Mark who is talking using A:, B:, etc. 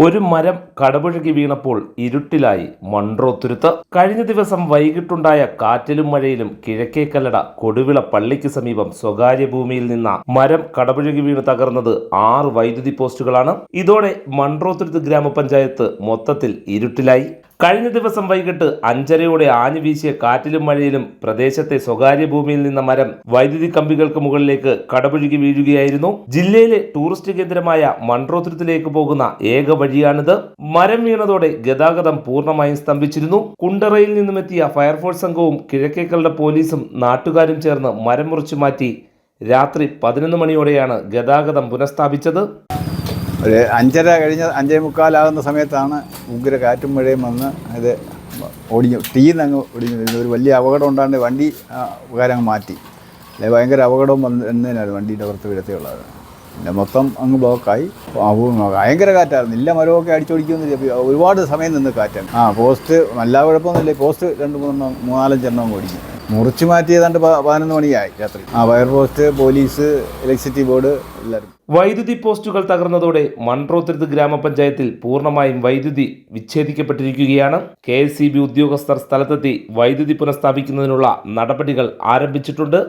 A: ഒരു മരം കടപുഴകി വീണപ്പോൾ ഇരുട്ടിലായി മൺട്രോത്തുരുത്ത്. കഴിഞ്ഞ ദിവസം വൈകിട്ടുണ്ടായ കാറ്റിലും മഴയിലും കിഴക്കേക്കല്ലട കൊടുവിള പള്ളിക്ക് സമീപം സ്വകാര്യ ഭൂമിയിൽ നിന്ന മരം കടപുഴകി വീണ് തകർന്നത് 6 വൈദ്യുതി പോസ്റ്റുകളാണ്. ഇതോടെ മൺട്രോത്തുരുത്ത് ഗ്രാമപഞ്ചായത്ത് മൊത്തത്തിൽ ഇരുട്ടിലായി. കഴിഞ്ഞ ദിവസം വൈകിട്ട് 5:30 ആഞ്ഞു വീശിയ കാറ്റിലും മഴയിലും പ്രദേശത്തെ സ്വകാര്യ ഭൂമിയിൽ നിന്ന മരം വൈദ്യുതി കമ്പികൾക്ക് മുകളിലേക്ക് കടപുഴകി വീഴുകയായിരുന്നു. ജില്ലയിലെ ടൂറിസ്റ്റ് കേന്ദ്രമായ മൺട്രോത്തുരുത്തിലേക്ക് പോകുന്ന ഏക വഴിയാണിത്. മരം വീണതോടെ ഗതാഗതം പൂർണ്ണമായും സ്തംഭിച്ചിരുന്നു. കുണ്ടറയിൽ നിന്നുമെത്തിയ ഫയർഫോഴ്സ് സംഘവും കിഴക്കേക്കല്ലട പോലീസും നാട്ടുകാരും ചേർന്ന് മരം മുറിച്ചു മാറ്റി രാത്രി 11 മണിയോടെയാണ് ഗതാഗതം പുനഃസ്ഥാപിച്ചത്.
B: ഒരു 5:30 കഴിഞ്ഞ് 5:45 സമയത്താണ് ഉഗ്ര കാറ്റും മഴയും വന്ന് അത് ഒടിഞ്ഞു, തീന്നങ്ങ് ഒടിഞ്ഞു. ഒരു വലിയ അപകടം ഉണ്ടാണ്ട് വണ്ടി അങ്ങ് മാറ്റി. അല്ലെങ്കിൽ ഭയങ്കര അപകടം വന്നതിനാണ് വണ്ടീൻ്റെ പുറത്ത് വീഴത്തേയുള്ളത്. പിന്നെ മൊത്തം അങ്ങ് ബ്ലോക്കായി. ഭയങ്കര കാറ്റായിരുന്നു. ഇല്ല മരമൊക്കെ അടിച്ചോടിക്കുന്നില്ല. ഒരുപാട് സമയം നിന്ന് കാറ്റാണ്. പോസ്റ്റ് നല്ല കുഴപ്പമൊന്നുമില്ല. പോസ്റ്റ് 2-3-4 എണ്ണം ഓടിക്കും. മുറിച്ച് മാറ്റി ഏതാണ്ട് 11 മണിയായി രാത്രി. ഫയർഫോഴ്സ്, പോലീസ്, ഇലക്ട്രിസിറ്റി ബോർഡ് എല്ലാവരും.
A: വൈദ്യുതി പോസ്റ്റുകൾ തകർന്നതോടെ മൺട്രോത്തുരുത്ത് ഗ്രാമപഞ്ചായത്തിൽ പൂർണ്ണമായും വൈദ്യുതി വിച്ഛേദിക്കപ്പെട്ടിരിക്കുകയാണ്. KSEB ഉദ്യോഗസ്ഥർ സ്ഥലത്തെത്തി വൈദ്യുതി പുനഃസ്ഥാപിക്കുന്നതിനുള്ള നടപടികൾ ആരംഭിച്ചിട്ടുണ്ട്.